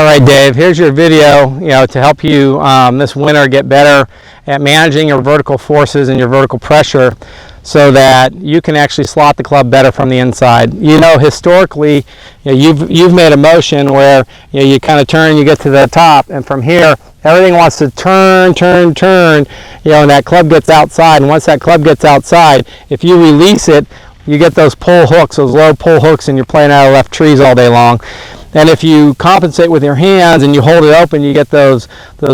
right, Dave, here's your video, to help you this winter get better at managing your vertical forces and your vertical pressure so that you can actually slot the club better from the inside. Historically, you've made a motion where you kind of turn, you get to the top, and from here everything wants to turn, and that club gets outside, and once that club gets outside, if you release it, you get those pull hooks, those low pull hooks, and you're playing out of left trees all day long. And if you compensate with your hands and you hold it open, you get those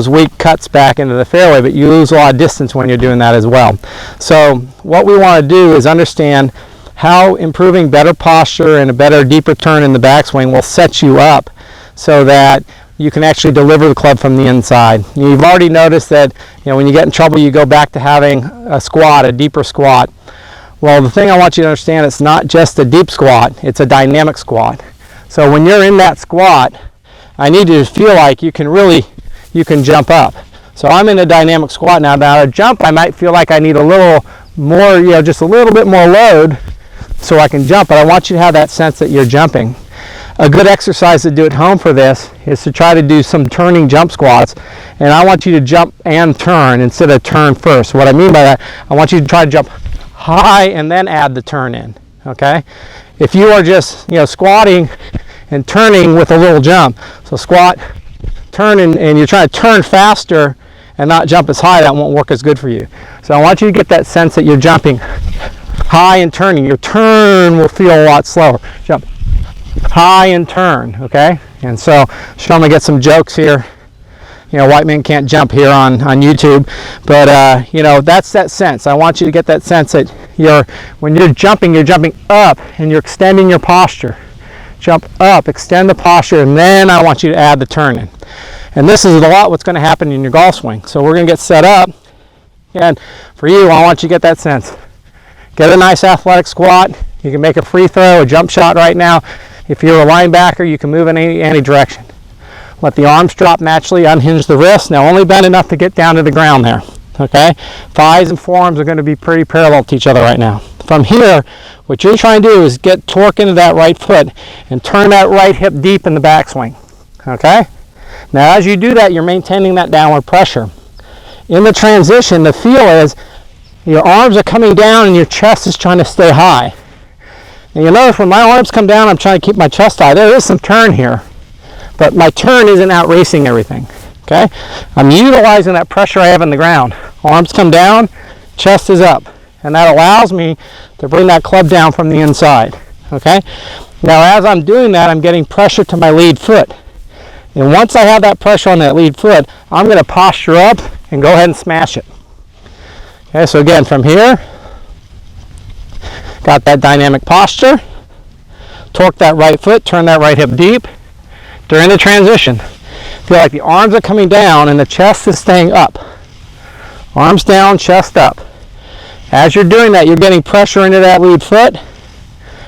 weak cuts back into the fairway, but you lose a lot of distance when you're doing that as well. So what we want to do is understand how improving better posture and a better, deeper turn in the backswing will set you up so that you can actually deliver the club from the inside. You've already noticed that when you get in trouble, you go back to having a squat, a deeper squat. Well, the thing I want you to understand, it's not just a deep squat, it's a dynamic squat. So when you're in that squat, I need you to feel like you can jump up. So I'm in a dynamic squat now. Now to jump, I might feel like I need a little more, just a little bit more load so I can jump, but I want you to have that sense that you're jumping. A good exercise to do at home for this is to try to do some turning jump squats, and I want you to jump and turn instead of turn first. What I mean by that, I want you to try to jump high and then add the turn in, okay? If you are just squatting and turning with a little jump, so squat, turn, and you're trying to turn faster and not jump as high, that won't work as good for you. So I want you to get that sense that you're jumping high and turning. Your turn will feel a lot slower. Jump high and turn, okay? And so Sean, we get some jokes here. White men can't jump here on YouTube, but that's that sense. I want you to get that sense that when you're jumping up and you're extending your posture. Jump up, extend the posture, and then I want you to add the turn in. And this is a lot what's going to happen in your golf swing. So we're going to get set up, and for you, I want you to get that sense. Get a nice athletic squat. You can make a free throw, a jump shot right now. If you're a linebacker, you can move in any direction. Let the arms drop naturally, unhinge the wrists. Now only bend enough to get down to the ground there, okay? Thighs and forearms are going to be pretty parallel to each other right now. From here, what you're trying to do is get torque into that right foot and turn that right hip deep in the backswing, okay? Now as you do that, you're maintaining that downward pressure. In the transition, the feel is your arms are coming down and your chest is trying to stay high. And you notice when my arms come down, I'm trying to keep my chest high. There is some turn here, but my turn isn't out racing everything, okay? I'm utilizing that pressure I have in the ground. Arms come down, chest is up, and that allows me to bring that club down from the inside, okay? Now as I'm doing that, I'm getting pressure to my lead foot. And once I have that pressure on that lead foot, I'm going to posture up and go ahead and smash it. Okay, so again, from here, got that dynamic posture, torque that right foot, turn that right hip deep. During the transition, feel like the arms are coming down and the chest is staying up. Arms down, chest up. As you're doing that, you're getting pressure into that lead foot.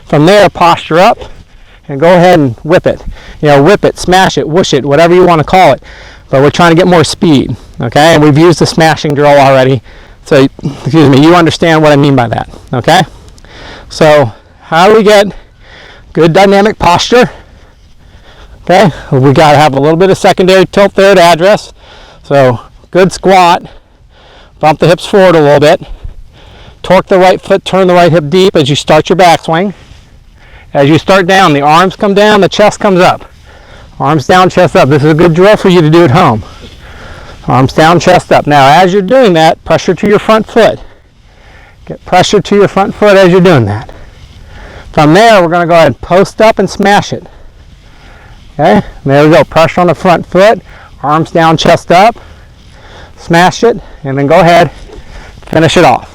From there, posture up and go ahead and whip it. Whip it, smash it, whoosh it, whatever you want to call it. But we're trying to get more speed, okay? And we've used the smashing drill already. So, excuse me, you understand what I mean by that, okay? So, how do we get good dynamic posture? Okay, we got to have a little bit of secondary tilt there to address. So, good squat. Bump the hips forward a little bit. Torque the right foot, turn the right hip deep as you start your backswing. As you start down, the arms come down, the chest comes up. Arms down, chest up. This is a good drill for you to do at home. Arms down, chest up. Now, as you're doing that, pressure to your front foot. Get pressure to your front foot as you're doing that. From there, we're going to go ahead and post up and smash it. Okay, and there we go. Pressure on the front foot, arms down, chest up, smash it, and then go ahead, finish it off.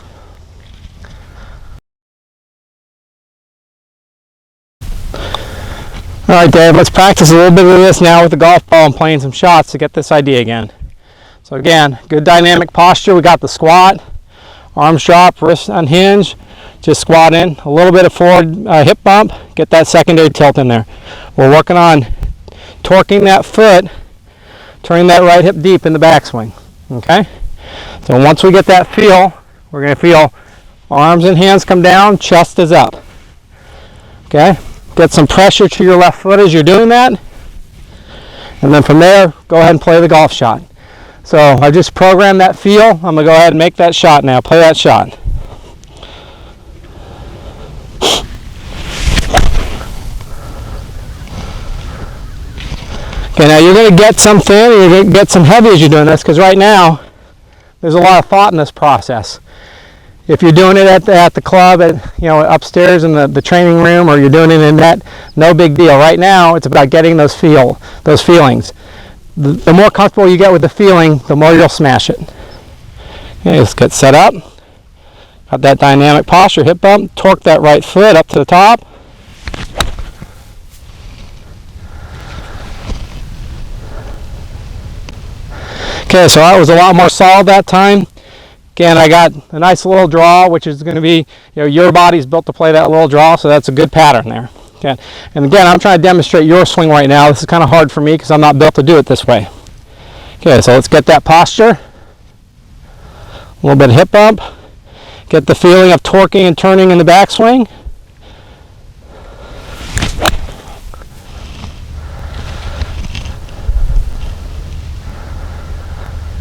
All right, Dave, let's practice a little bit of this now with the golf ball and playing some shots to get this idea again. So again, good dynamic posture. We got the squat, arms drop, wrists unhinge, just squat in, a little bit of forward hip bump, get that secondary tilt in there. We're working on torquing that foot, turning that right hip deep in the backswing, okay? So once we get that feel, we're going to feel arms and hands come down, chest is up, okay? Get some pressure to your left foot as you're doing that. And then from there, go ahead and play the golf shot. So I just programmed that feel. I'm going to go ahead and make that shot now. Play that shot. Okay, now you're going to get some thin and you're going to get some heavy as you're doing this, because right now there's a lot of thought in this process. If you're doing it at the club, upstairs in the training room, or you're doing it in net, no big deal. Right now, it's about getting those feelings. The more comfortable you get with the feeling, the more you'll smash it. Okay, let's get set up. Got that dynamic posture, hip bump, torque that right foot up to the top. Okay, so that was a lot more solid that time. Again, I got a nice little draw, which is going to be, your body's built to play that little draw, so that's a good pattern there. Okay, and again, I'm trying to demonstrate your swing right now. This is kind of hard for me because I'm not built to do it this way. Okay, so let's get that posture. A little bit of hip bump. Get the feeling of torquing and turning in the backswing.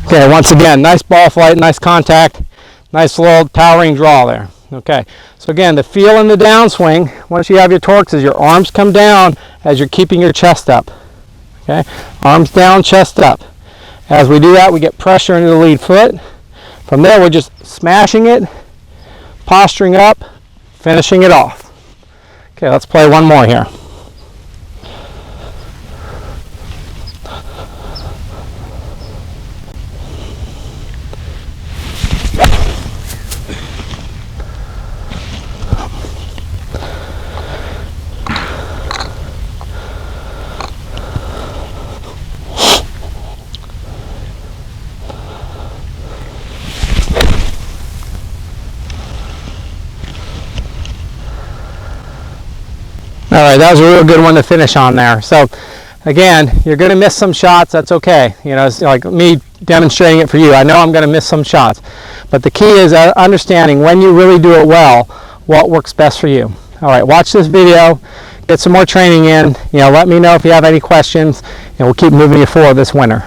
Okay, once again, nice ball flight, nice contact, nice little towering draw there. Okay, so again, the feel in the downswing, once you have your torques, is your arms come down as you're keeping your chest up. Okay, arms down, chest up. As we do that, we get pressure into the lead foot. From there, we're just smashing it, posturing up, finishing it off. Okay, let's play one more here. All right, that was a real good one to finish on there. So again, you're going to miss some shots. That's okay. It's like me demonstrating it for you. I know I'm going to miss some shots, but the key is understanding when you really do it well, what works best for you. All right, watch this video, get some more training in. Let me know if you have any questions, and we'll keep moving you forward this winter.